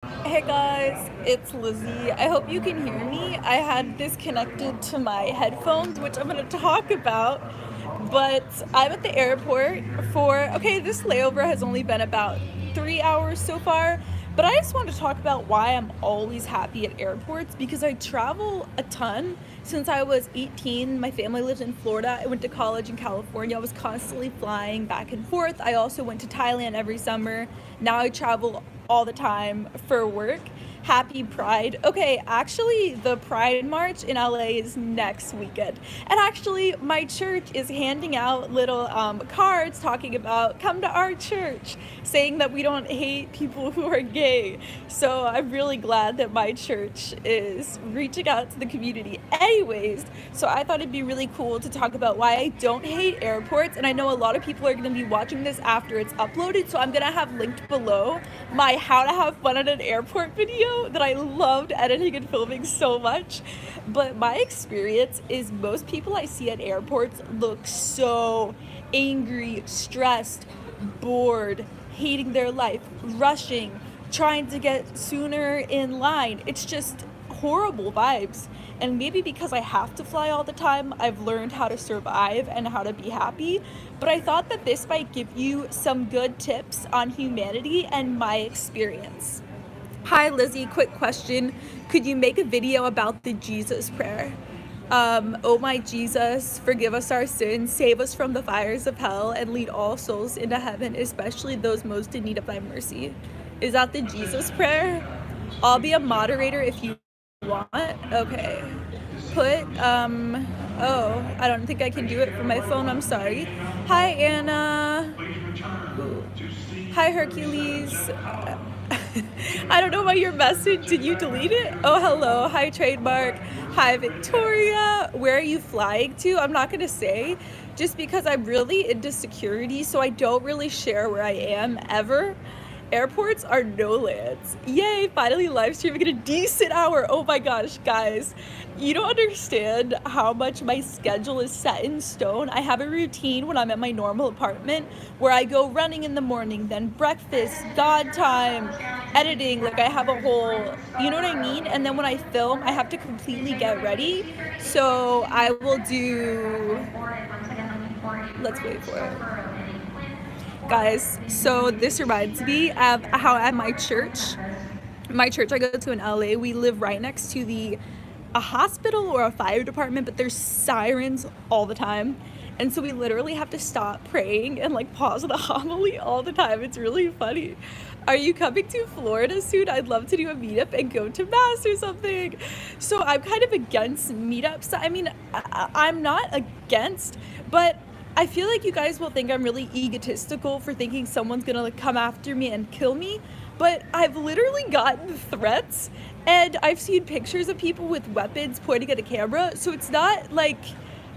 Hey guys, it's Lizzie. I hope you can hear me. I had this connected to my headphones, which I'm going to talk about, but I'm at the airport okay, this layover has only been about 3 hours so far, but I just want to talk about why I'm always happy at airports because I travel a ton. Since I was 18, my family lives in Florida. I went to college in California. I was constantly flying back and forth. I also went to Thailand every summer. Now I travel all the time for work. Happy Pride. Okay, actually, the Pride March in LA is next weekend. And actually, my church is handing out little cards talking about come to our church, saying that we don't hate people who are gay. So I'm really glad that my church is reaching out to the community. Anyways, so I thought it'd be really cool to talk about why I don't hate airports. And I know a lot of people are going to be watching this after it's uploaded, so I'm going to have linked below my how to have fun at an airport video that I loved editing and filming so much. But my experience is most people I see at airports look so angry, stressed, bored, hating their life, rushing, trying to get sooner in line. It's just horrible vibes. And maybe because I have to fly all the time, I've learned how to survive and how to be happy. But I thought that this might give you some good tips on humanity and my experience. Hi Lizzie, quick question. Could you make a video about the Jesus prayer? Oh my Jesus, forgive us our sins, save us from the fires of hell, and lead all souls into heaven, especially those most in need of thy mercy. Is that the Jesus prayer? I'll be a moderator if you want. Okay. Put, oh, I don't think I can do it from my phone, I'm sorry. Hi Anna. Hi Hercules. I don't know about your message. Did you delete it? Oh, hello. Hi, Trademark. Hi, Victoria. Where are you flying to? I'm not going to say just because I'm really into security, so I don't really share where I am ever. Airports are no lands. Yay, finally live streaming in a decent hour. Oh my gosh, guys. You don't understand how much my schedule is set in stone. I have a routine when I'm at my normal apartment where I go running in the morning, then breakfast, God time, editing. Like I have a whole, you know what I mean? And then when I film, I have to completely get ready. So I will do, let's wait for it. Guys, so this reminds me of how at my church I go to in LA, we live right next to a hospital or a fire department, but there's sirens all the time. And so we literally have to stop praying and like pause the homily all the time. It's really funny. Are you coming to Florida soon? I'd love to do a meetup and go to mass or something. So I'm kind of against meetups. I mean, I'm not against, but I feel like you guys will think I'm really egotistical for thinking someone's gonna like come after me and kill me, but I've literally gotten threats and I've seen pictures of people with weapons pointing at a camera, so it's not like,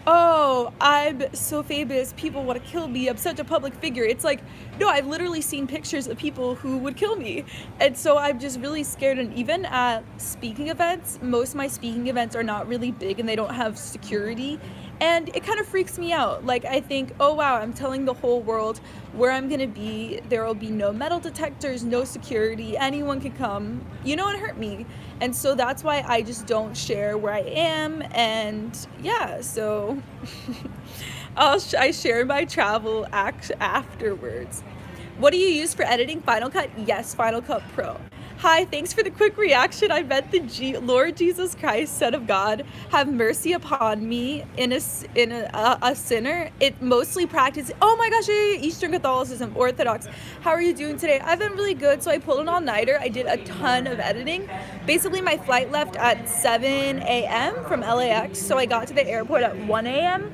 oh, I'm so famous, people want to kill me, I'm such a public figure. It's like, no, I've literally seen pictures of people who would kill me. And so I'm just really scared. And even at speaking events, most of my speaking events are not really big and they don't have security. And it kind of freaks me out. Like I think, oh wow, I'm telling the whole world where I'm gonna be. There will be no metal detectors, no security, anyone can come, you know, and hurt me. And so that's why I just don't share where I am. And yeah, so I share my travel afterwards. What do you use for editing? Final Cut? Yes, Final Cut Pro. Hi, thanks for the quick reaction. I meant the Lord Jesus Christ, Son of God, have mercy upon me in a sinner. It mostly practices, oh my gosh, Eastern Catholicism, Orthodox. How are you doing today? I've been really good. So I pulled an all-nighter. I did a ton of editing. Basically, my flight left at 7 a.m. from LAX. So I got to the airport at 1 a.m.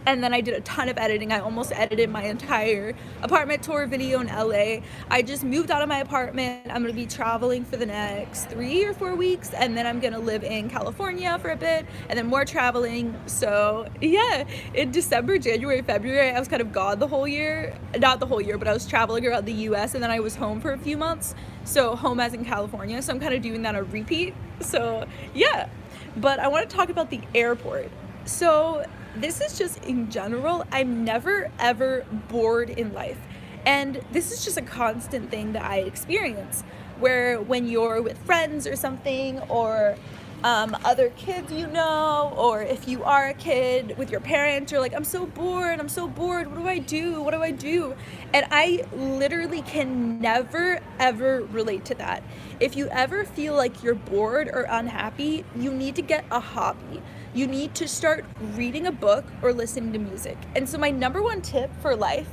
And then I did a ton of editing. I almost edited my entire apartment tour video in LA. I just moved out of my apartment. I'm gonna be traveling for the next 3 or 4 weeks, and then I'm gonna live in California for a bit, and then more traveling. So yeah, in December, January, February, I was kind of gone the whole year. Not the whole year, but I was traveling around the US, and then I was home for a few months. So home as in California. So I'm kind of doing that on repeat. So yeah, but I want to talk about the airport. So this is just in general, I'm never ever bored in life. And this is just a constant thing that I experience. where when you're with friends or something, or other kids, you know, or if you are a kid with your parents, you're like, I'm so bored, what do I do? And I literally can never ever relate to that. If you ever feel like you're bored or unhappy, you need to get a hobby. You need to start reading a book or listening to music. And so my number one tip for life,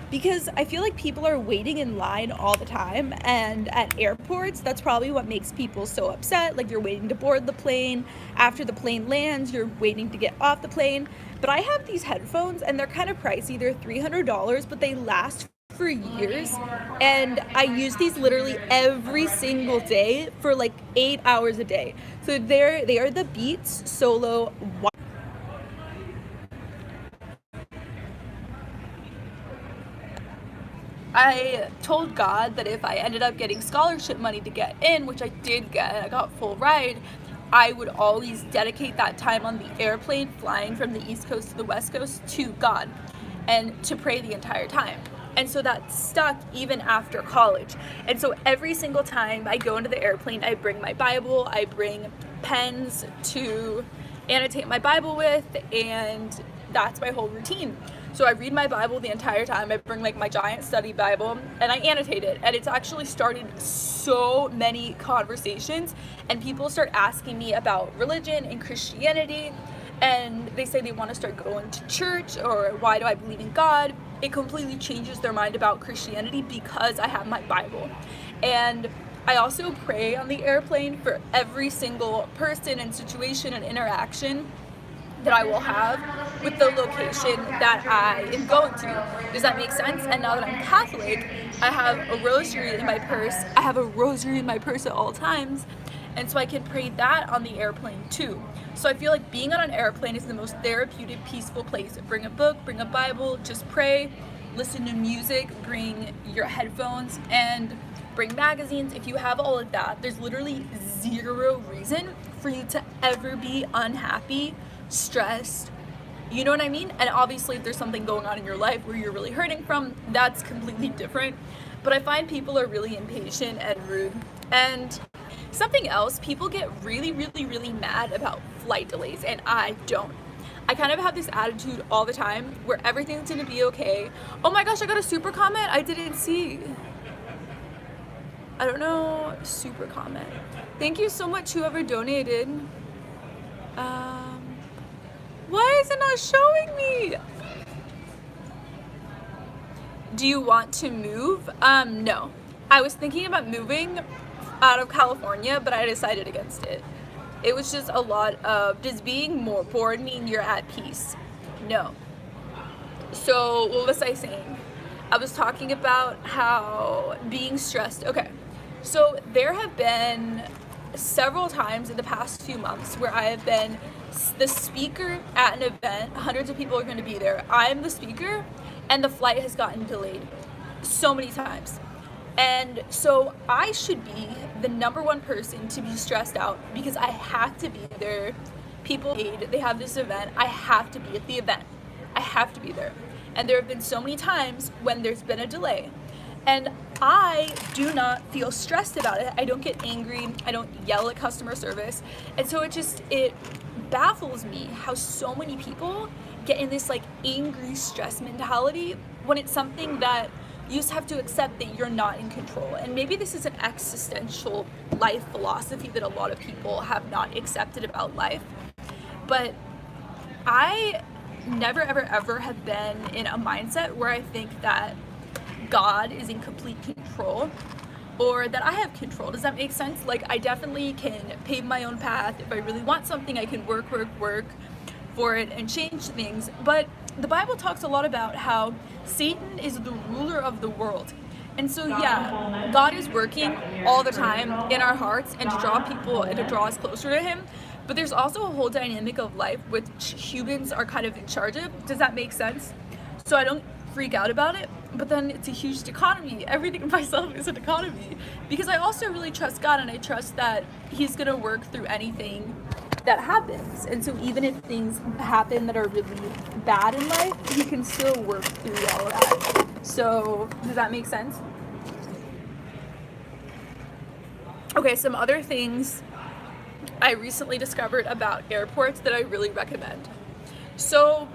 because I feel like people are waiting in line all the time, and at airports, that's probably what makes people so upset. Like, you're waiting to board the plane. After the plane lands, you're waiting to get off the plane. But I have these headphones, and they're kind of pricey. They're $300, but they last for years, and I use these literally every single day for like 8 hours a day. So they are the Beats Solo. I told God that if I ended up getting scholarship money to get in, which I did get, I got full ride, I would always dedicate that time on the airplane flying from the East Coast to the West Coast to God and to pray the entire time. And so that stuck even after college. And so every single time I go into the airplane, I bring my Bible, I bring pens to annotate my Bible with, and that's my whole routine. So I read my Bible the entire time. I bring like my giant study Bible and I annotate it. And it's actually started so many conversations, and people start asking me about religion and Christianity, and they say they want to start going to church, or why do I believe in God? It completely changes their mind about Christianity because I have my Bible. And I also pray on the airplane for every single person and situation and interaction that I will have with the location that I am going to. Does that make sense? And now that I'm Catholic, I have a rosary in my purse. I have a rosary in my purse at all times. And so I can pray that on the airplane too. So I feel like being on an airplane is the most therapeutic, peaceful place. Bring a book, bring a Bible, just pray, listen to music, bring your headphones, and bring magazines. If you have all of that, there's literally zero reason for you to ever be unhappy, stressed, you know what I mean? And obviously if there's something going on in your life where you're really hurting from, that's completely different. But I find people are really impatient and rude. And something else, people get really mad about flight delays, and I don't. I kind of have this attitude all the time where everything's gonna be okay. Oh my gosh, I got a super comment I didn't see. I don't know, super comment. Thank you so much whoever donated. Why is it not showing me? Do you want to move? No. I was thinking about moving out of California, but I decided against it. It was just a lot of, does being more bored mean you're at peace? No. So what was I saying? I was talking about how being stressed. Okay. So there have been several times in the past few months where I have been the speaker at an event. Hundreds of people are going to be there. I'm the speaker, and the flight has gotten delayed so many times. And so I should be the number one person to be stressed out because I have to be there. People paid, they have this event, I have to be at the event. I have to be there. And there have been so many times when there's been a delay. And I do not feel stressed about it. I don't get angry. I don't yell at customer service. And so it baffles me how so many people get in this like angry stress mentality when it's something that you just have to accept that you're not in control. And maybe this is an existential life philosophy that a lot of people have not accepted about life. But I never ever have been in a mindset where I think that God is in complete control or that I have control. Does that make sense? Like, I definitely can pave my own path. If I really want something, I can work for it and change things. But the Bible talks a lot about how Satan is the ruler of the world. And so, yeah, God is working all the time in our hearts and to draw people and to draw us closer to Him. But there's also a whole dynamic of life which humans are kind of in charge of. Does that make sense? So I don't freak out about it, but then it's a huge dichotomy. Everything in myself is a dichotomy because I also really trust God, and I trust that He's gonna work through anything that happens. And so even if things happen that are really bad in life, He can still work through all of that. So does that make sense? Okay, some other things I recently discovered about airports that I really recommend. So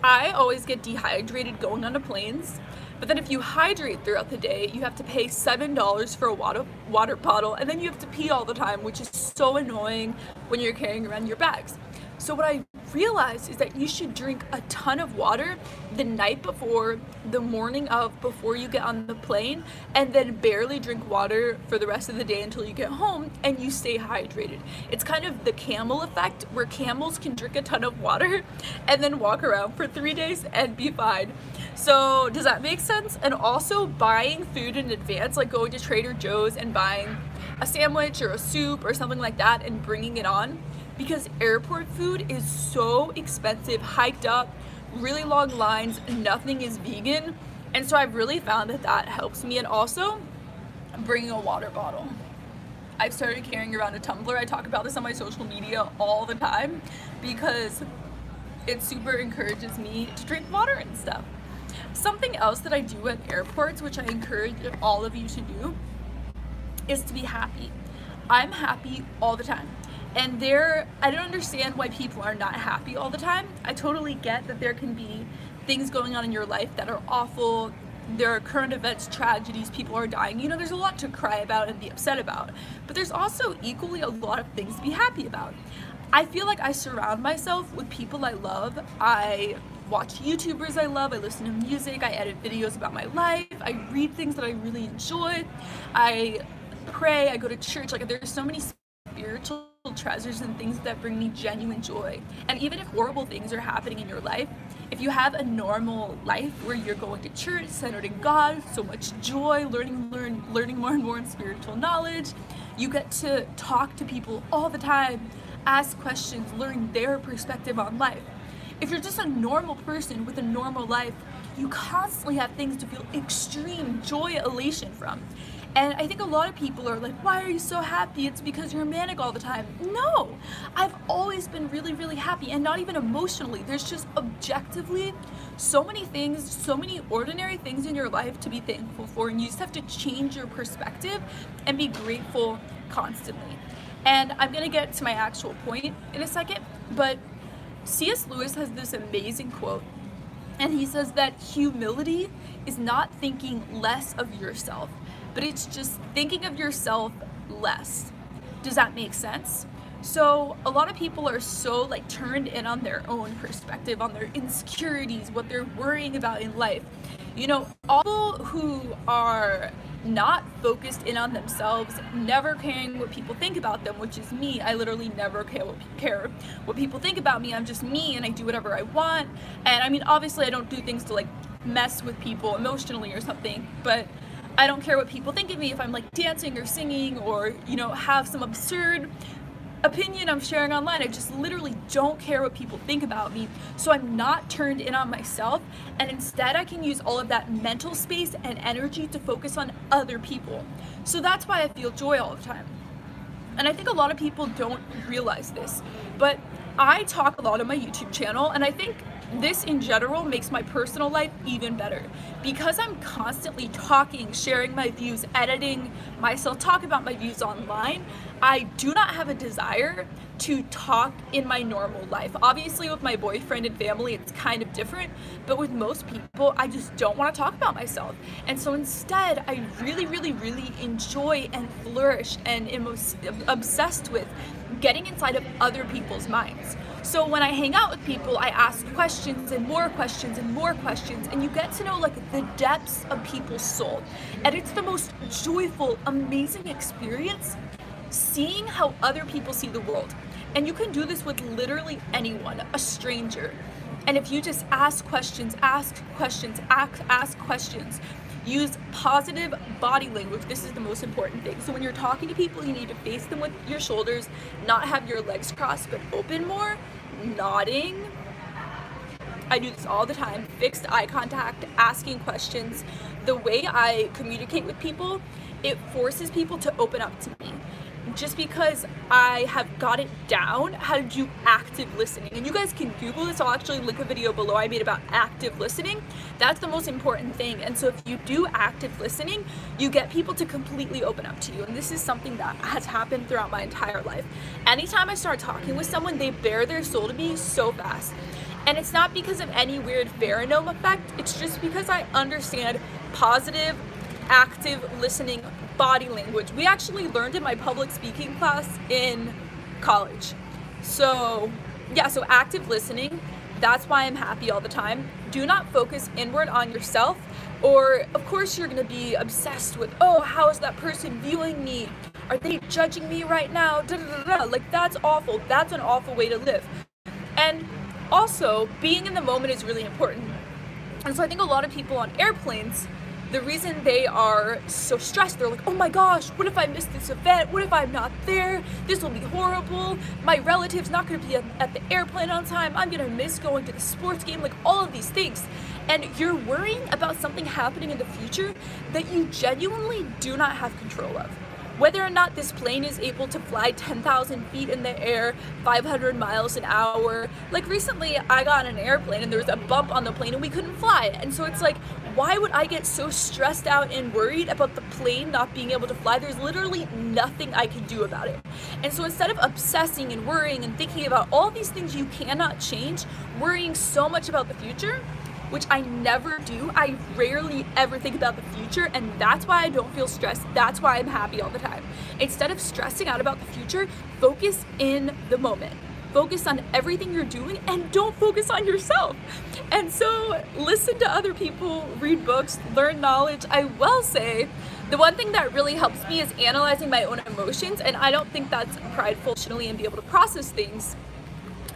I always get dehydrated going onto planes, but then if you hydrate throughout the day, you have to pay $7 for a water bottle, and then you have to pee all the time, which is so annoying when you're carrying around your bags. So what I realized is that you should drink a ton of water the night before, the morning of, before you get on the plane, and then barely drink water for the rest of the day until you get home, and you stay hydrated. It's kind of the camel effect, where camels can drink a ton of water and then walk around for 3 days and be fine. So does that make sense? And also buying food in advance, like going to Trader Joe's and buying a sandwich or a soup or something like that and bringing it on, because airport food is so expensive, hiked up, really long lines, nothing is vegan. And so I've really found that that helps me. And also bringing a water bottle. I've started carrying around a tumbler. I talk about this on my social media all the time because it super encourages me to drink water and stuff. Something else that I do at airports, which I encourage all of you to do, is to be happy. I'm happy all the time. And I don't understand why people are not happy all the time. I totally get that there can be things going on in your life that are awful. There are current events, tragedies, people are dying. You know, there's a lot to cry about and be upset about. But there's also equally a lot of things to be happy about. I feel like I surround myself with people I love. I watch YouTubers I love, I listen to music, I edit videos about my life, I read things that I really enjoy, I pray, I go to church. Like, there's so many spiritual treasures and things that bring me genuine joy. And even if horrible things are happening in your life, if you have a normal life where you're going to church, centered in God, so much joy, learning more and more in spiritual knowledge, you get to talk to people all the time, ask questions, learn their perspective on life. If you're just a normal person with a normal life, you constantly have things to feel extreme joy, elation from. And I think a lot of people are like, why are you so happy? It's because you're manic all the time. No, I've always been really, really happy, and not even emotionally. There's just objectively so many things, so many ordinary things in your life to be thankful for, and you just have to change your perspective and be grateful constantly. And I'm gonna get to my actual point in a second, but C.S. Lewis has this amazing quote, and he says that humility is not thinking less of yourself, but it's just thinking of yourself less. Does that make sense? So a lot of people are so like turned in on their own perspective, on their insecurities, what they're worrying about in life. You know, all people who are not focused in on themselves, never caring what people think about them, which is me. I literally never care what people think about me. I'm just me, and I do whatever I want. And I mean, obviously I don't do things to like mess with people emotionally or something, but I don't care what people think of me if I'm like dancing or singing or, you know, have some absurd opinion I'm sharing online. I just literally don't care what people think about me. So I'm not turned in on myself, and instead I can use all of that mental space and energy to focus on other people. So that's why I feel joy all the time. And I think a lot of people don't realize this, but I talk a lot on my YouTube channel, and I think this in general makes my personal life even better because I'm constantly talking, sharing my views, editing myself, talk about my views online. I do not have a desire to talk in my normal life. Obviously with my boyfriend and family it's kind of different, but with most people I just don't want to talk about myself. And so instead I really, really, really enjoy and flourish and am obsessed with getting inside of other people's minds. So when I hang out with people, I ask questions and more questions and more questions, and you get to know like the depths of people's soul. And it's the most joyful, amazing experience seeing how other people see the world. And you can do this with literally anyone, a stranger. And if you just ask questions, use positive body language. This is the most important thing. So when you're talking to people, you need to face them with your shoulders, not have your legs crossed, but open more, nodding. I do this all the time. Fixed eye contact, asking questions. The way I communicate with people, it forces people to open up to me. just because I have got it down how to do active listening. And you guys can Google this. I'll actually link a video below I made about active listening. That's the most important thing. And so if you do active listening, you get people to completely open up to you. And this is something that has happened throughout my entire life. Anytime I start talking with someone, they bare their soul to me so fast. And it's not because of any weird pheromone effect. It's just because I understand positive, active listening body language. We actually learned in my public speaking class in college. So yeah, so active listening, that's why I'm happy all the time. Do not focus inward on yourself, or of course you're gonna be obsessed with, oh, how is that person viewing me? Are they judging me right now? Da, da, da, da. Like, that's awful. That's an awful way to live. And also, being in the moment is really important. And so I think a lot of people on airplanes, the reason they are so stressed, they're like, oh my gosh, what if I miss this event? What if I'm not there? This will be horrible. My relative's not gonna be at the airplane on time. I'm gonna miss going to the sports game, like all of these things. And you're worrying about something happening in the future that you genuinely do not have control of. Whether or not this plane is able to fly 10,000 feet in the air, 500 miles an hour. Like recently I got on an airplane and there was a bump on the plane and we couldn't fly. And so it's like, why would I get so stressed out and worried about the plane not being able to fly? There's literally nothing I can do about it. And so instead of obsessing and worrying and thinking about all these things you cannot change, worrying so much about the future, which I never do. I rarely ever think about the future, and that's why I don't feel stressed. That's why I'm happy all the time. Instead of stressing out about the future, focus in the moment. Focus on everything you're doing and don't focus on yourself. And so listen to other people, read books, learn knowledge. I will say the one thing that really helps me is analyzing my own emotions, and I don't think that's prideful and be able to process things.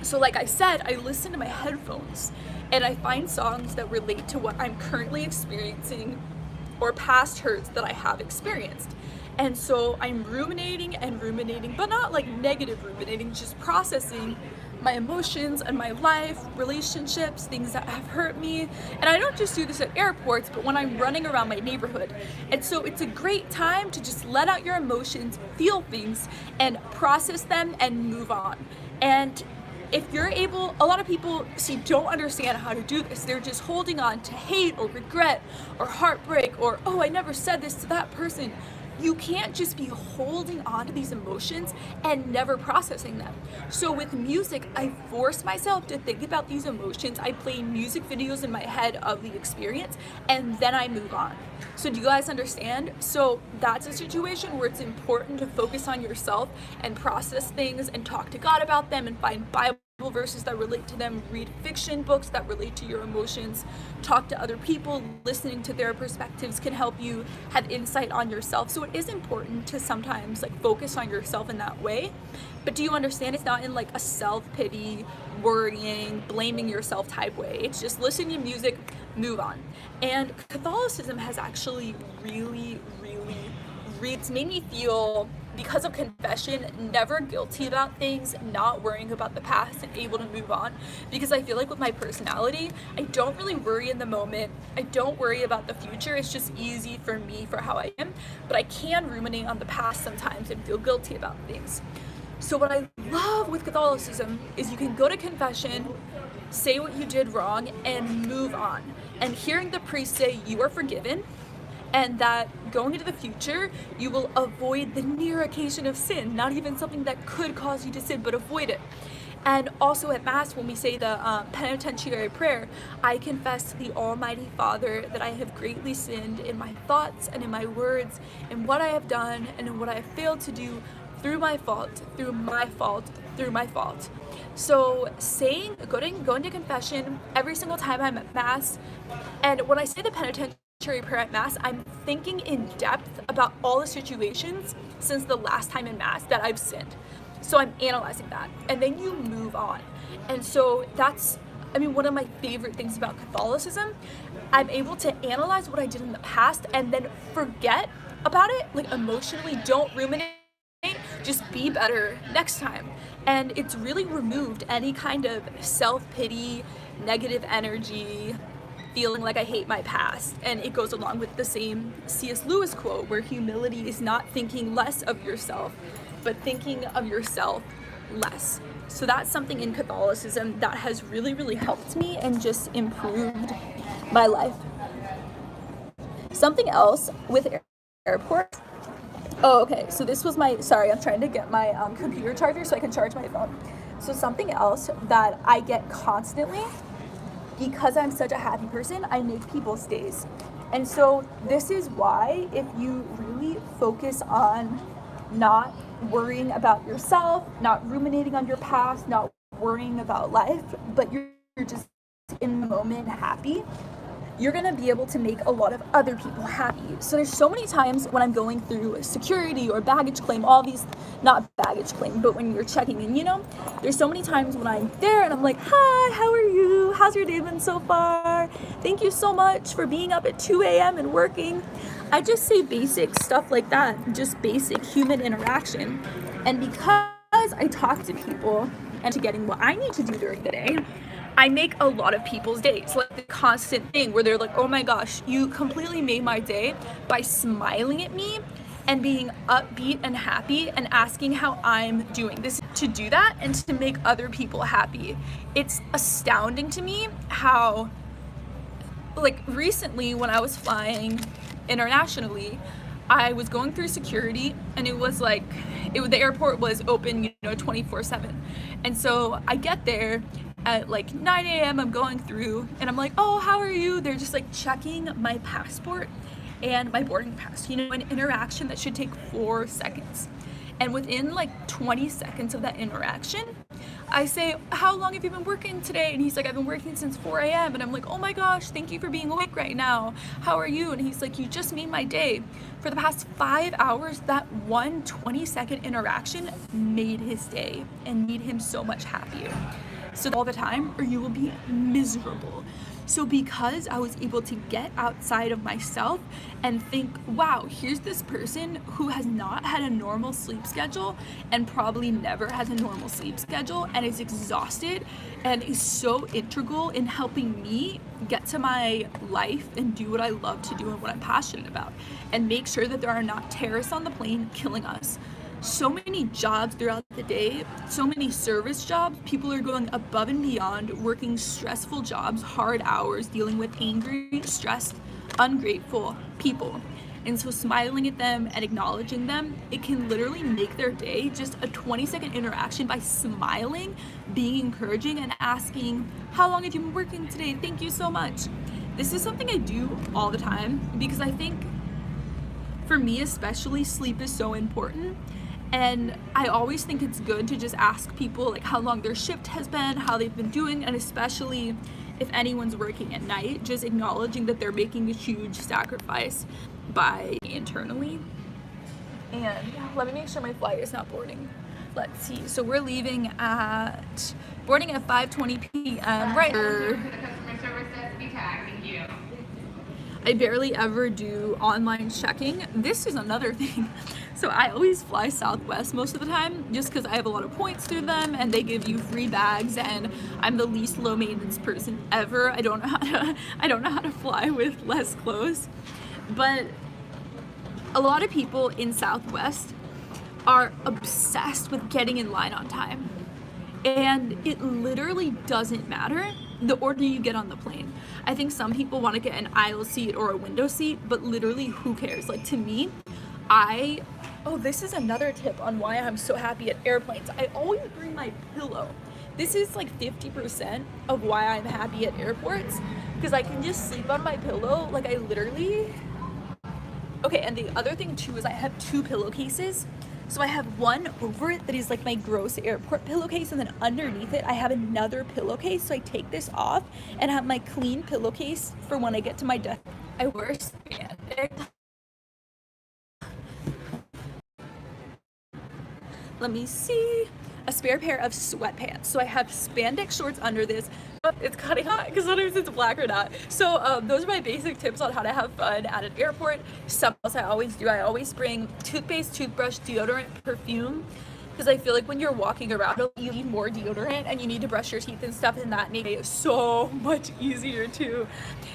So like I said, I listen to my headphones and I find songs that relate to what I'm currently experiencing or past hurts that I have experienced. And so I'm ruminating and ruminating, but not like negative ruminating, just processing my emotions and my life, relationships, things that have hurt me. And I don't just do this at airports, but when I'm running around my neighborhood. And so it's a great time to just let out your emotions, feel things, and process them and move on. And if you're able, a lot of people don't understand how to do this. They're just holding on to hate or regret or heartbreak or, oh, I never said this to that person. You can't just be holding on to these emotions and never processing them. So with music, I force myself to think about these emotions. I play music videos in my head of the experience, and then I move on. So do you guys understand? So that's a situation where it's important to focus on yourself and process things and talk to God about them and find Bible verses that relate to them, read fiction books that relate to your emotions, talk to other people. Listening to their perspectives can help you have insight on yourself. So it is important to sometimes like focus on yourself in that way. But do you understand, it's not in like a self-pity, worrying, blaming yourself type way. It's just listen to music, move on. And Catholicism has actually it's made me feel, because of confession, never guilty about things, not worrying about the past and able to move on. Because I feel like with my personality, I don't really worry in the moment. I don't worry about the future. It's just easy for me for how I am. But I can ruminate on the past sometimes and feel guilty about things. So what I love with Catholicism is you can go to confession, say what you did wrong, and move on. And hearing the priest say you are forgiven, and that going into the future, you will avoid the near occasion of sin, not even something that could cause you to sin, but avoid it. And also at Mass, when we say the penitentiary prayer, I confess to the Almighty Father that I have greatly sinned in my thoughts and in my words, in what I have done and in what I have failed to do through my fault, through my fault, through my fault. So going to confession every single time I'm at Mass, and when I say the penitentiary prayer at Mass, I'm thinking in depth about all the situations since the last time in Mass that I've sinned. So I'm analyzing that, and then you move on. And so that's, one of my favorite things about Catholicism. I'm able to analyze what I did in the past and then forget about it, like emotionally, don't ruminate, just be better next time. And it's really removed any kind of self-pity, negative energy, feeling like I hate my past. And it goes along with the same C.S. Lewis quote, where humility is not thinking less of yourself, but thinking of yourself less. So that's something in Catholicism that has really, really helped me and just improved my life. Something else with airports. Oh, okay, so this was sorry, I'm trying to get my computer charger so I can charge my phone. So something else that I get constantly, because I'm such a happy person, I make people's days. And so this is why, if you really focus on not worrying about yourself, not ruminating on your past, not worrying about life, but you're just in the moment happy, you're gonna be able to make a lot of other people happy. So there's so many times when I'm going through security or baggage claim, all these, not baggage claim, but when you're checking in, there's so many times when I'm there and I'm like, hi, how are you? How's your day been so far? Thank you so much for being up at 2 a.m. and working. I just say basic stuff like that, just basic human interaction. And because I talk to people and to getting what I need to do during the day, I make a lot of people's days. Like the constant thing where they're like, oh my gosh, you completely made my day by smiling at me and being upbeat and happy and asking how I'm doing. This to do that and to make other people happy. It's astounding to me how, like, recently when I was flying internationally, I was going through security and it was like, the airport was open, 24/7. And so I get there at like 9 a.m. I'm going through and I'm like, oh, how are you? They're just like checking my passport and my boarding pass, an interaction that should take 4 seconds. And within like 20 seconds of that interaction, I say, how long have you been working today? And he's like, I've been working since 4 a.m. And I'm like, oh my gosh, thank you for being awake right now. How are you? And he's like, you just made my day. For the past 5 hours, that one 20-second interaction made his day and made him so much happier. So all the time, or you will be miserable. So because I was able to get outside of myself and think, wow, here's this person who has not had a normal sleep schedule and probably never has a normal sleep schedule and is exhausted and is so integral in helping me get to my life and do what I love to do and what I'm passionate about, and make sure that there are not terrorists on the plane killing us. So many jobs throughout the day, so many service jobs, people are going above and beyond, working stressful jobs, hard hours, dealing with angry, stressed, ungrateful people. And so smiling at them and acknowledging them, it can literally make their day. Just a 20-second interaction by smiling, being encouraging, and asking, how long have you been working today? Thank you so much. This is something I do all the time because I think, for me especially, sleep is so important. And I always think it's good to just ask people like how long their shift has been, how they've been doing, and especially if anyone's working at night, just acknowledging that they're making a huge sacrifice by internally. And let me make sure my flight is not boarding. Let's see. So we're boarding at 5:20 p.m. right here. The customer service desk be tagged. Thank you. I barely ever do online checking. This is another thing. So I always fly Southwest most of the time just because I have a lot of points through them and they give you free bags, and I'm the least low maintenance person ever. I don't know how to fly with less clothes. But a lot of people in Southwest are obsessed with getting in line on time. And it literally doesn't matter the order you get on the plane. I think some people want to get an aisle seat or a window seat, but literally who cares? Like, to me, this is another tip on why I'm so happy at airplanes. I always bring my pillow. This is like 50% of why I'm happy at airports, because I can just sleep on my pillow. Like, I literally... Okay, and the other thing too is I have 2 pillowcases. So I have one over it that is like my gross airport pillowcase, and then underneath it I have another pillowcase. So I take this off and have my clean pillowcase for when I get to my desk. I wear spandex. Let me see. A spare pair of sweatpants. So I have spandex shorts under this. It's kind of hot because sometimes it's black or not. So those are my basic tips on how to have fun at an airport. Something else I always do, I always bring toothpaste, toothbrush, deodorant, perfume, because I feel like when you're walking around, you need more deodorant and you need to brush your teeth and stuff, and that makes it so much easier too.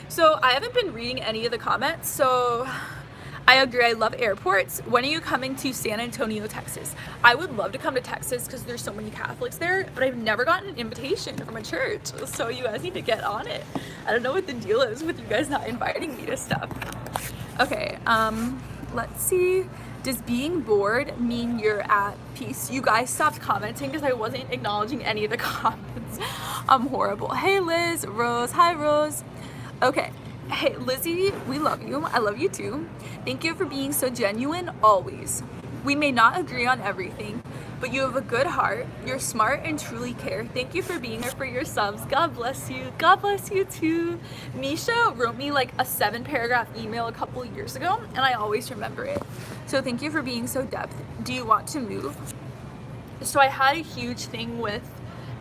So I haven't been reading any of the comments, so I agree. I love airports. When are you coming to San Antonio, Texas? I would love to come to Texas because there's so many Catholics there, but I've never gotten an invitation from a church, so you guys need to get on it. I don't know what the deal is with you guys not inviting me to stuff. Okay, let's see. Does being bored mean you're at peace? You guys stopped commenting because I wasn't acknowledging any of the comments. I'm horrible. Hey Liz, Rose, hi Rose. Okay, hey Lizzie, we love you. I love you too. Thank you for being so genuine always. We may not agree on everything, but you have a good heart. You're smart and truly care. Thank you for being there for your subs. God bless you. God bless you too. Misha wrote me like a 7-paragraph email a couple of years ago, and I always remember it. So thank you for being so depth. Do you want to move? So I had a huge thing with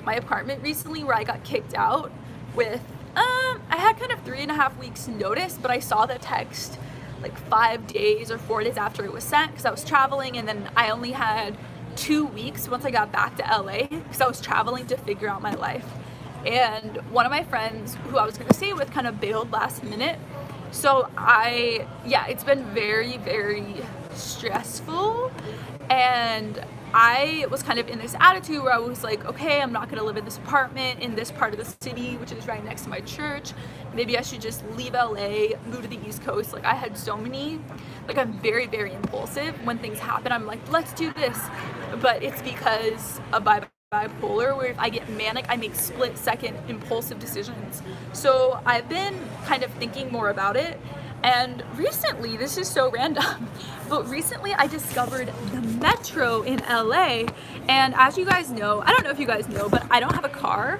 my apartment recently where I got kicked out with, I had kind of 3.5 weeks notice, but I saw the text like 5 days or 4 days after it was sent because I was traveling, and then I only had 2 weeks once I got back to LA because I was traveling to figure out my life. And one of my friends who I was going to stay with kind of bailed last minute. So it's been very, very stressful, and I was kind of in this attitude where I was like, okay, I'm not gonna live in this apartment in this part of the city, which is right next to my church. Maybe I should just leave LA, move to the East Coast. Like I had so many, like I'm very, very impulsive. When things happen, I'm like, let's do this. But it's because of bipolar, where if I get manic, I make split-second impulsive decisions. So I've been kind of thinking more about it. And recently, this is so random, but recently I discovered the metro in LA. And as you guys know, I don't know if you guys know, but I don't have a car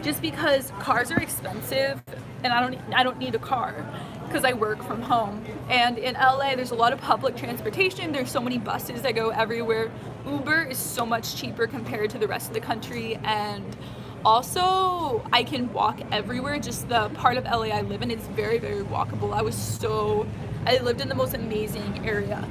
just because cars are expensive, and I don't need a car because I work from home. And in LA, there's a lot of public transportation. There's so many buses that go everywhere. Uber is so much cheaper compared to the rest of the country, and also I can walk everywhere. Just the part of LA I live in is very, very walkable. I lived in the most amazing area.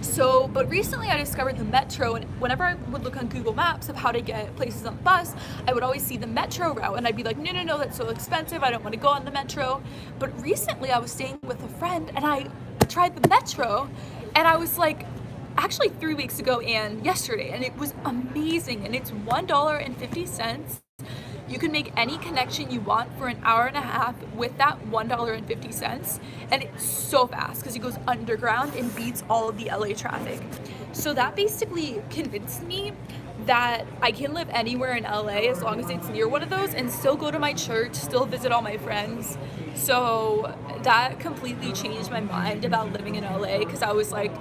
So, but recently I discovered the metro, and whenever I would look on Google Maps of how to get places on the bus, I would always see the metro route, and I'd be like, no, that's so expensive, I don't want to go on the metro. But recently I was staying with a friend, and I tried the metro, and I was like, actually 3 weeks ago and yesterday, and it was amazing, and it's $1.50. You can make any connection you want for an hour and a half with that $1.50, and it's so fast because it goes underground and beats all of the LA traffic. So that basically convinced me that I can live anywhere in LA as long as it's near one of those and still go to my church, still visit all my friends. So that completely changed my mind about living in LA, because I was like,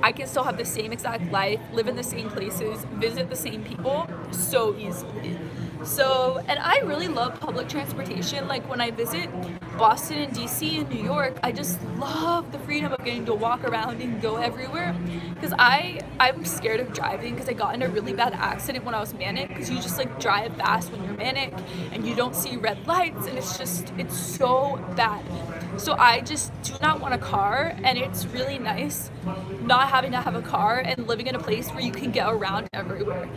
I can still have the same exact life, live in the same places, visit the same people so easily. So, and I really love public transportation. Like when I visit Boston and DC and New York, I just love the freedom of getting to walk around and go everywhere. Because I'm scared of driving because I got in a really bad accident when I was manic, because you just like drive fast when you're manic and you don't see red lights, and it's so bad. So I just do not want a car, and it's really nice not having to have a car and living in a place where you can get around everywhere.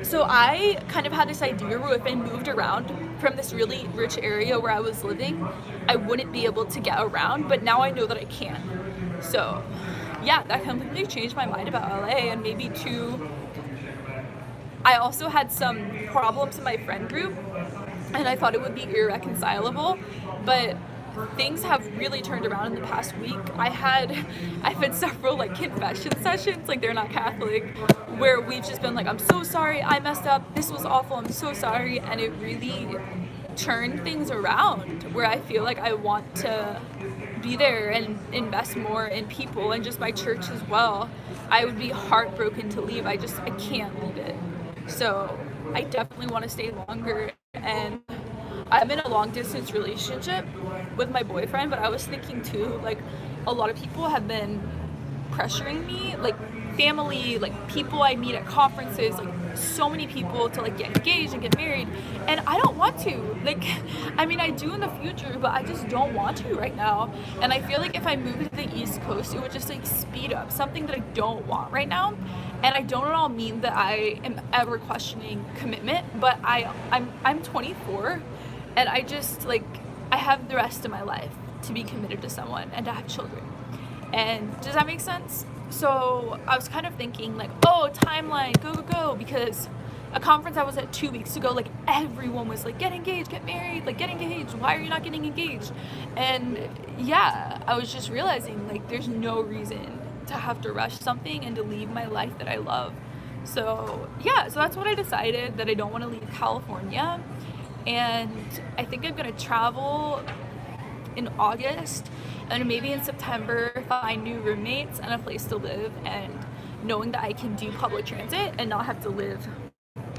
So I kind of had this idea where if I moved around from this really rich area where I was living, I wouldn't be able to get around, but now I know that I can. So yeah, that completely changed my mind about LA. And maybe too, I also had some problems in my friend group, and I thought it would be irreconcilable, but things have really turned around in the past week. I've had several like confession sessions, like they're not Catholic, where we've just been like, I'm so sorry, I messed up, this was awful, I'm so sorry, and it really turned things around where I feel like I want to be there and invest more in people and just my church as well. I would be heartbroken to leave. I can't leave it. So I definitely want to stay longer, and I'm in a long distance relationship with my boyfriend, but I was thinking too, like a lot of people have been pressuring me, like family, like people I meet at conferences, like so many people to like get engaged and get married, and I don't want to. Like, I mean, I do in the future, but I just don't want to right now. And I feel like if I moved to the East Coast, it would just like speed up something that I don't want right now. And I don't at all mean that I am ever questioning commitment, but I'm 24, and I just like, I have the rest of my life to be committed to someone and to have children. And does that make sense? So I was kind of thinking like, oh, timeline, go, go, go, because a conference I was at 2 weeks ago, like everyone was like, get engaged, get married, like get engaged. Why are you not getting engaged? And yeah, I was just realizing like there's no reason to have to rush something and to leave my life that I love. So yeah, so that's what I decided, that I don't want to leave California. And I think I'm gonna travel in August, and maybe in September find new roommates and a place to live, and knowing that I can do public transit and not have to live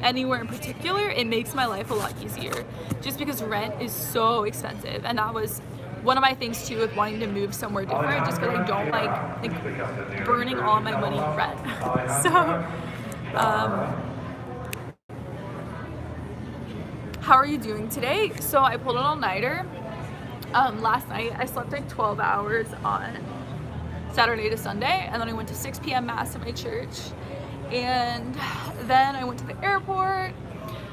anywhere in particular, it makes my life a lot easier, just because rent is so expensive. And that was one of my things too with wanting to move somewhere different, just because I don't like burning all my money in rent. So how are you doing today? So I pulled an all-nighter. Last night I slept like 12 hours on Saturday to Sunday, and then I went to 6 p.m. mass at my church, and then I went to the airport.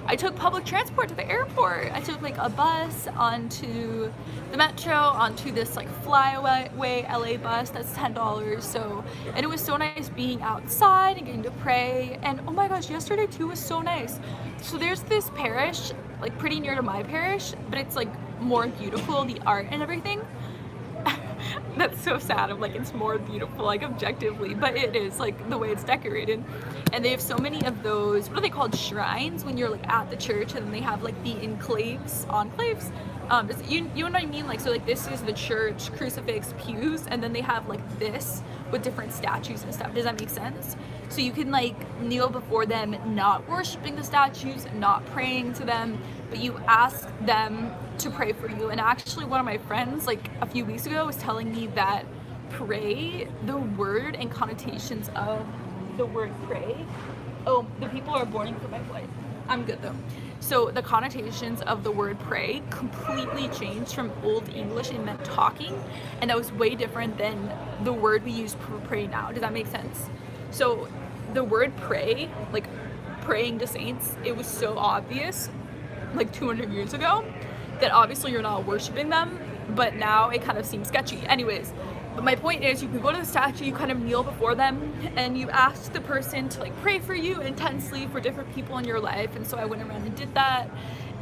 I took public transport to the airport. I took like a bus onto the metro, onto this like flyaway LA bus that's $10. So, and it was so nice being outside and getting to pray. And oh my gosh, yesterday too was so nice. So there's this parish like pretty near to my parish, but it's like more beautiful, the art and everything. That's so sad. I'm like, it's more beautiful, like objectively, but it is like the way it's decorated. And they have so many of those, what are they called, shrines, when you're like at the church, and then they have like the enclaves. You know what I mean? Like, so like this is the church crucifix pews, and then they have like this with different statues and stuff. Does that make sense? So you can like kneel before them, not worshiping the statues, not praying to them, but you ask them to pray for you. And actually one of my friends like a few weeks ago was telling me that pray, the word and connotations of the word pray, oh, the people are boarding for my flight. I'm good though. So the connotations of the word pray completely changed from Old English and meant talking, and that was way different than the word we use for pray now. Does that make sense? So the word pray, like praying to saints, it was so obvious like 200 years ago that obviously you're not worshiping them, but now it kind of seems sketchy. Anyways, but my point is, you can go to the statue, you kind of kneel before them, and you ask the person to like pray for you intensely for different people in your life. And so I went around and did that,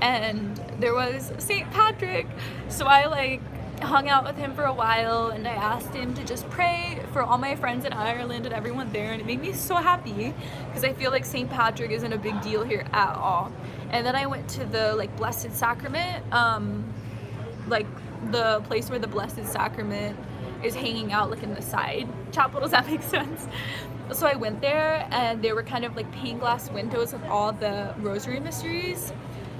and there was St. Patrick, so I like hung out with him for a while, and I asked him to just pray for all my friends in Ireland and everyone there, and it made me so happy because I feel like St. Patrick isn't a big deal here at all. And then I went to the like Blessed Sacrament, like the place where the Blessed Sacrament is hanging out, like in the side chapel. Does that make sense? So I went there, and there were kind of like pane glass windows of all the rosary mysteries,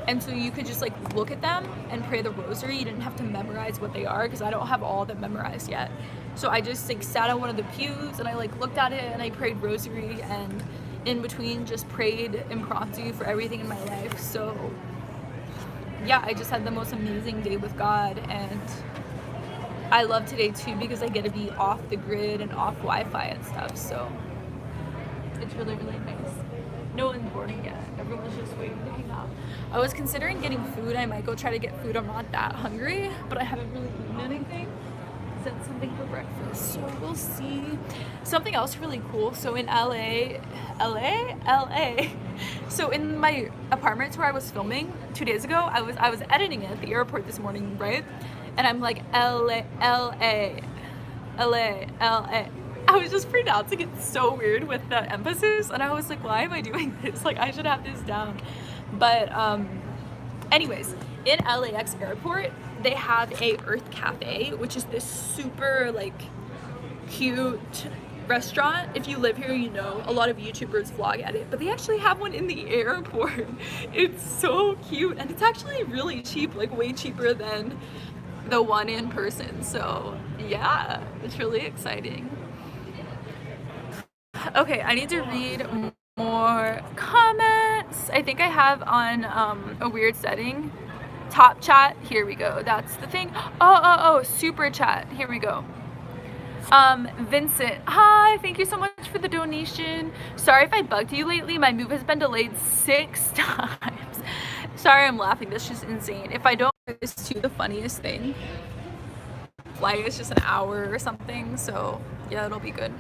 and so you could just like look at them and pray the rosary. You didn't have to memorize what they are, because I don't have all of them memorized yet. So I just like sat on one of the pews, and I like looked at it, and I prayed rosary, and in between just prayed impromptu for everything in my life. So yeah, I just had the most amazing day with God, and I love today too because I get to be off the grid and off Wi-Fi and stuff. So it's really, really nice. No one's boarding yet. Everyone's just waiting to hang out. I was considering getting food. I might go try to get food. I'm not that hungry, but I haven't really eaten anything since something for breakfast. So we'll see. Something else really cool. So in LA. So in my apartment where I was filming 2 days ago, I was editing it at the airport this morning, right? And I'm like, LA. I was just pronouncing it so weird with the emphasis, and I was like, why am I doing this? Like, I should have this down. But anyways, in LAX airport, they have a Earth Cafe, which is this super like cute restaurant. If you live here, you know, a lot of YouTubers vlog at it, but they actually have one in the airport. It's so cute, and it's actually really cheap, like way cheaper than the one in person. So yeah, it's really exciting. Okay, I need to read more comments. I think I have on a weird setting. Top chat, here we go. That's the thing. Oh, super chat. Here we go. Vincent, hi, thank you so much for the donation. Sorry if I bugged you lately. My move has been delayed 6 times. Sorry, I'm laughing. That's just insane. If I don't do this too, the funniest thing. Flight is just an hour or something, so yeah, it'll be good.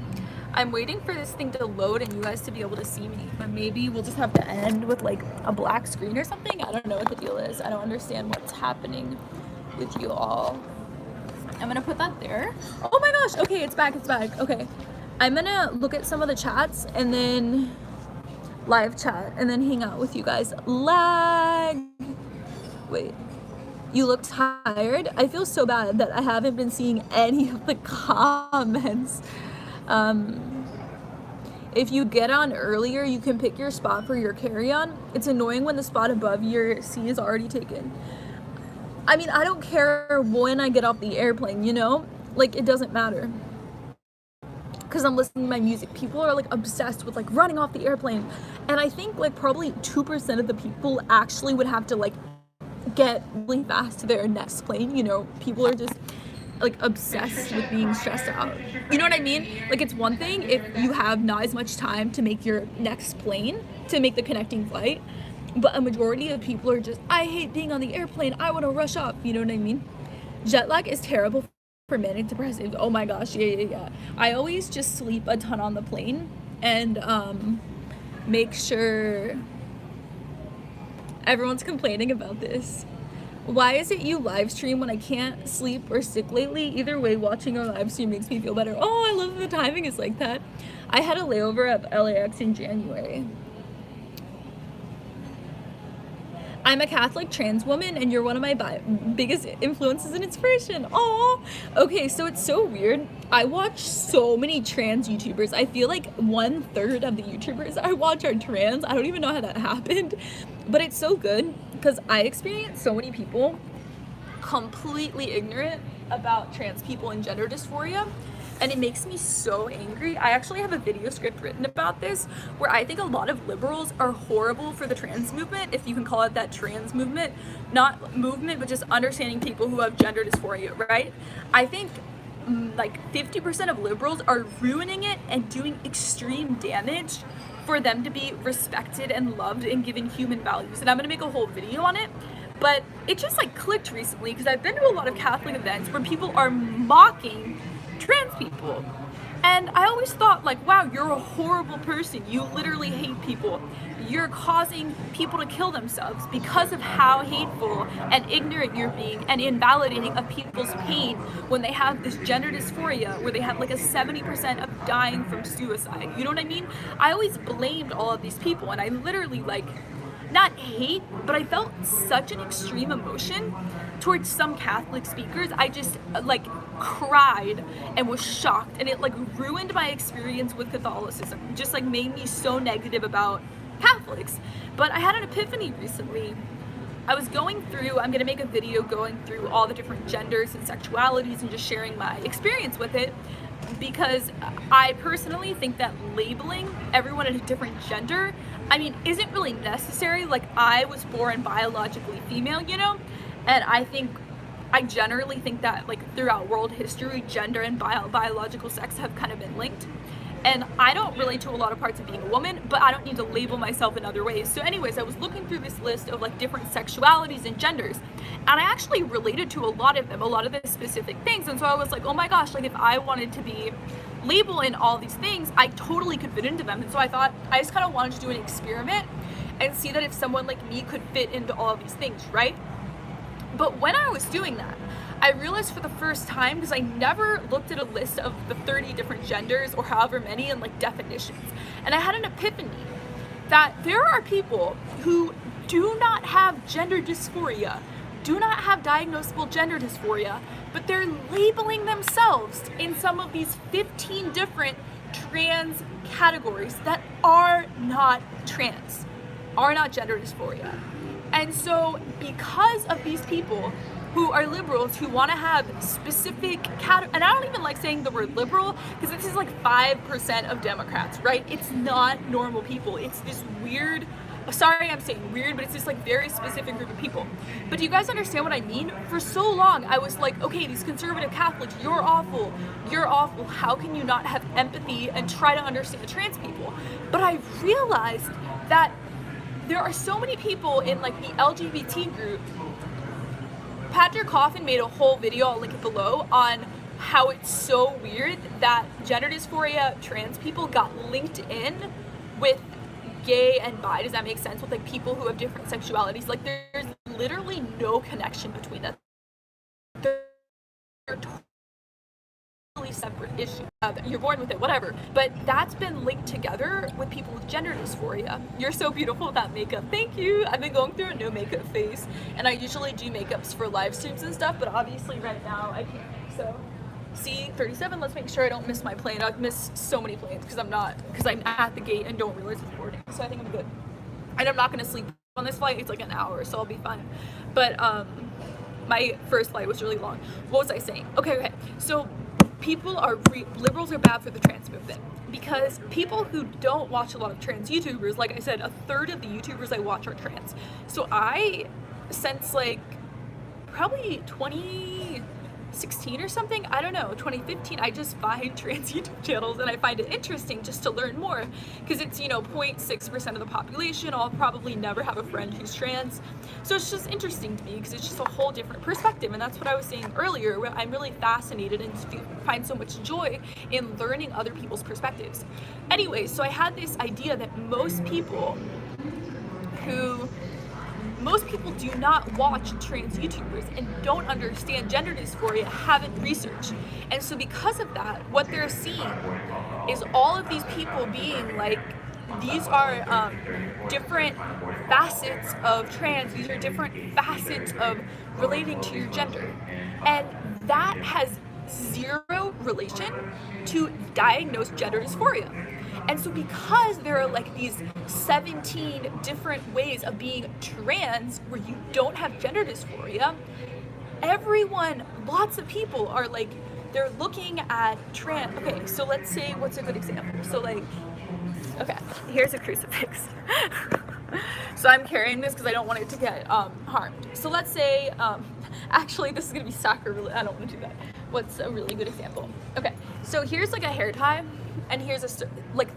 I'm waiting for this thing to load and you guys to be able to see me, but maybe we'll just have to end with like a black screen or something. I don't know what the deal is. I don't understand what's happening with you all. I'm gonna put that there. Oh my gosh, okay, it's back. Okay, I'm gonna look at some of the chats and then live chat and then hang out with you guys. Lag. Wait, you look tired? I feel so bad that I haven't been seeing any of the comments. If you get on earlier, you can pick your spot for your carry-on. It's annoying when the spot above your seat is already taken. I mean, I don't care when I get off the airplane, you know? Like, it doesn't matter. Because I'm listening to my music. People are, like, obsessed with, like, running off the airplane. And I think, like, probably 2% of the people actually would have to, like, get really fast to their next plane, you know? People are just, like, obsessed with being stressed out. You know what I mean? Like, it's one thing if you have not as much time to make your next plane, to make the connecting flight. But a majority of people are just, I hate being on the airplane. I want to rush off. You know what I mean? Jet lag is terrible for manic depressive. Oh my gosh. Yeah. I always just sleep a ton on the plane and make sure everyone's complaining about this. Why is it you live stream when I can't sleep or sick lately? Either way, watching a live stream makes me feel better. Oh, I love the timing is like that. I had a layover at LAX in January. I'm a Catholic trans woman and you're one of my biggest influences and inspiration. Aww. Okay, so it's so weird. I watch so many trans YouTubers. I feel like 1/3 of the YouTubers I watch are trans. I don't even know how that happened, but it's so good because I experience so many people completely ignorant about trans people and gender dysphoria. And it makes me so angry. I actually have a video script written about this where I think a lot of liberals are horrible for the trans movement, if you can call it that, trans movement. Not movement, but just understanding people who have gender dysphoria, right? I think like 50% of liberals are ruining it and doing extreme damage for them to be respected and loved and given human values. And I'm gonna make a whole video on it. But it just like clicked recently because I've been to a lot of Catholic events where people are mocking trans people, and I always thought like, wow, you're a horrible person, you literally hate people, you're causing people to kill themselves because of how hateful and ignorant you're being and invalidating of people's pain when they have this gender dysphoria where they have like a 70% of dying from suicide. You know what I mean? I always blamed all of these people, and I literally like, not hate, but I felt such an extreme emotion towards some Catholic speakers. I just like cried and was shocked, and it like ruined my experience with Catholicism. Just like made me so negative about Catholics. But I had an epiphany recently. I was going through, I'm gonna make a video going through all the different genders and sexualities and just sharing my experience with it, because I personally think that labeling everyone at a different gender, I mean, isn't really necessary. Like, I was born biologically female, you know, and I generally think that like throughout world history, gender and biological sex have kind of been linked. And I don't relate to a lot of parts of being a woman, but I don't need to label myself in other ways. So anyways, I was looking through this list of like different sexualities and genders, and I actually related to a lot of them, a lot of the specific things. And so I was like, oh my gosh, like if I wanted to be labeled in all these things, I totally could fit into them. And so I thought I just kind of wanted to do an experiment and see that if someone like me could fit into all of these things, right? But when I was doing that, I realized for the first time, because I never looked at a list of the 30 different genders or however many and like definitions, and I had an epiphany that there are people who do not have gender dysphoria, do not have diagnosable gender dysphoria, but they're labeling themselves in some of these 15 different trans categories that are not trans, are not gender dysphoria. And so because of these people who are liberals who want to have specific and I don't even like saying the word liberal because this is like 5% of Democrats, right? It's not normal people. It's this weird, sorry I'm saying weird, but it's this like very specific group of people. But do you guys understand what I mean? For so long I was like, okay, these conservative Catholics, you're awful, how can you not have empathy and try to understand trans people? But I realized that there are so many people in like the LGBT group. Patrick Coffin made a whole video, I'll link it below, on how it's so weird that gender dysphoria trans people got linked in with gay and bi. Does that make sense? With like people who have different sexualities. Like there's literally no connection between them. They're totally separate issues. You're born with it, whatever. But that's been linked together with people with gender dysphoria. You're so beautiful with that makeup. Thank you. I've been going through a no makeup phase, and I usually do makeups for live streams and stuff, but obviously right now I can't. So see, 37, let's make sure I don't miss my plane. I've missed so many planes because I'm at the gate and don't realize it's boarding. So I think I'm good. And I'm not gonna sleep on this flight. It's like an hour, so I'll be fine. But my first flight was really long. What was I saying? Okay. So liberals are bad for the trans movement because people who don't watch a lot of trans YouTubers, like I said, a third of the YouTubers I watch are trans. So since like probably 2016 or something, I don't know, 2015, I just find trans YouTube channels and I find it interesting just to learn more because it's, 0.6% of the population. I'll probably never have a friend who's trans. So it's just interesting to me because it's just a whole different perspective. And that's what I was saying earlier, where I'm really fascinated and find so much joy in learning other people's perspectives. Anyway, so I had this idea that most people do not watch trans YouTubers and don't understand gender dysphoria, haven't researched. And so because of that, what they're seeing is all of these people being like, these are different facets of trans, these are different facets of relating to your gender. And that has zero relation to diagnosed gender dysphoria. And so because there are like these 17 different ways of being trans where you don't have gender dysphoria, lots of people are like, they're looking at trans. Okay, so let's say, what's a good example? So like, okay, here's a crucifix. So I'm carrying this because I don't want it to get harmed. So let's say, actually this is gonna be sacrilege, I don't want to do that. What's a really good example? Okay, so here's like a hair tie, and here's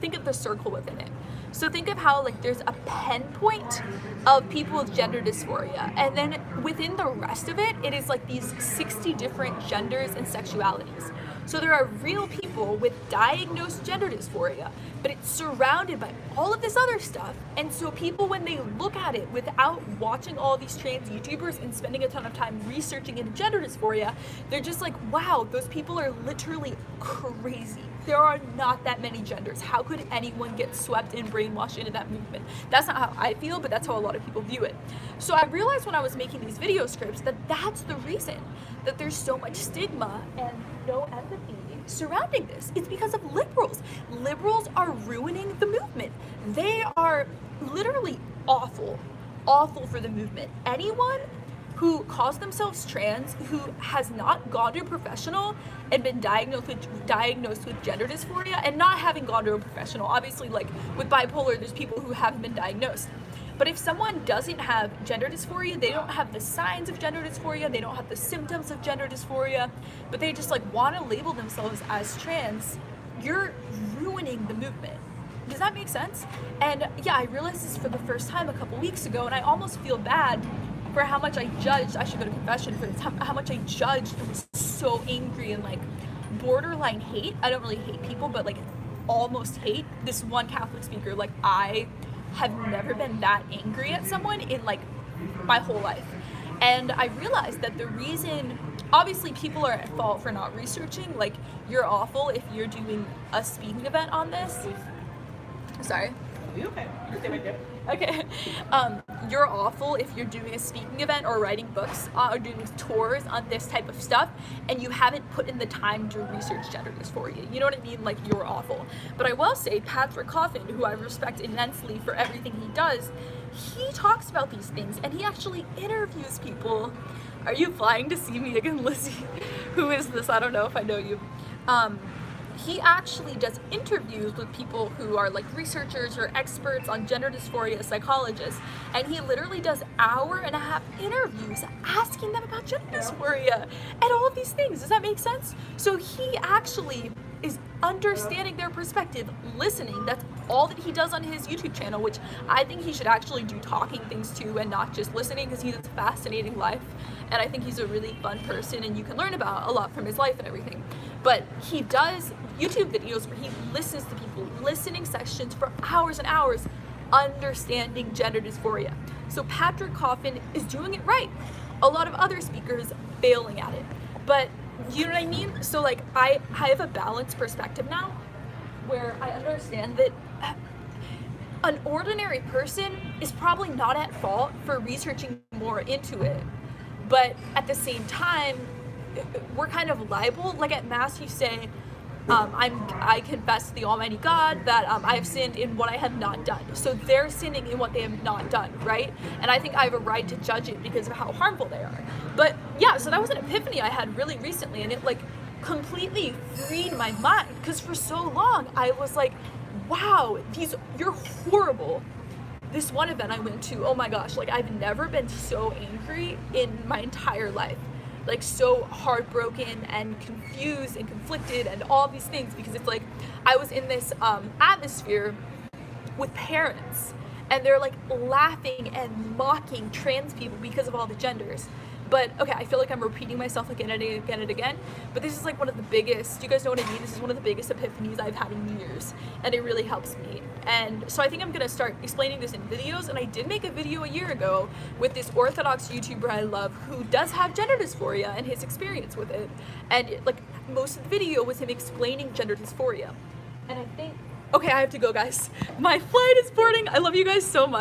think of the circle within it. So think of how like there's a pinpoint of people with gender dysphoria, and then within the rest of it, it is like these 60 different genders and sexualities. So there are real people with diagnosed gender dysphoria, but it's surrounded by all of this other stuff. And so people, when they look at it without watching all these trans YouTubers and spending a ton of time researching into gender dysphoria, they're just like, wow, those people are literally crazy. There are not that many genders. How could anyone get swept and brainwashed into that movement? That's not how I feel, but that's how a lot of people view it. So I realized when I was making these video scripts that that's the reason that there's so much stigma and no empathy surrounding this. It's because of liberals. Liberals are ruining the movement. They are literally awful for the movement. Anyone who calls themselves trans, who has not gone to a professional and been diagnosed with gender dysphoria, and not having gone to a professional, obviously like with bipolar, there's people who haven't been diagnosed. But if someone doesn't have gender dysphoria, they don't have the signs of gender dysphoria, they don't have the symptoms of gender dysphoria, but they just like want to label themselves as trans, you're ruining the movement. Does that make sense? And yeah, I realized this for the first time a couple weeks ago, and I almost feel bad for how much I judged. I should go to confession for this, how much I judged and was so angry and like borderline hate. I don't really hate people, but like almost hate this one Catholic speaker. Like I have never been that angry at someone in like my whole life. And I realized that the reason, obviously people are at fault for not researching. Like you're awful if you're doing a speaking event on this. Sorry. Okay. You can stay right there. Okay. You're awful if you're doing a speaking event or writing books or doing tours on this type of stuff and you haven't put in the time to research gender dysphoria. You know what I mean? Like you're awful. But I will say Patrick Coffin, who I respect immensely for everything he does, he talks about these things and he actually interviews people Are you flying to see me again, Lizzie? Who is this? I don't know if I know you. He actually does interviews with people who are like researchers or experts on gender dysphoria, psychologists, and he literally does hour-and-a-half interviews asking them about gender dysphoria and all of these things. Does that make sense? So he actually is understanding their perspective, listening. That's all that he does on his YouTube channel, which I think he should actually do talking things too and not just listening, because he has a fascinating life, and I think he's a really fun person and you can learn about a lot from his life and everything. But he does YouTube videos where he listens to people, listening sessions for hours and hours, understanding gender dysphoria. So Patrick Coffin is doing it right. A lot of other speakers failing at it. But you know what I mean? So like I have a balanced perspective now where I understand that an ordinary person is probably not at fault for researching more into it. But at the same time, we're kind of liable. Like at Mass, you say, I confess to the Almighty God that I have sinned in what I have not done. So they're sinning in what they have not done, right? And I think I have a right to judge it because of how harmful they are. But yeah, so that was an epiphany I had really recently, and it like completely freed my mind, because for so long I was like, wow, you're horrible. This one event I went to, oh my gosh, like I've never been so angry in my entire life. Like so heartbroken and confused and conflicted and all these things, because it's like I was in this atmosphere with parents and they're like laughing and mocking trans people because of all the genders. But okay, I feel like I'm repeating myself again and again and again, but this is like one of the biggest, you guys know what I mean? This is one of the biggest epiphanies I've had in years, and it really helps me. And so I think I'm gonna start explaining this in videos, and I did make a video a year ago with this Orthodox YouTuber I love who does have gender dysphoria and his experience with it. And like most of the video was him explaining gender dysphoria. And I think, okay, I have to go, guys. My flight is boarding. I love you guys so much.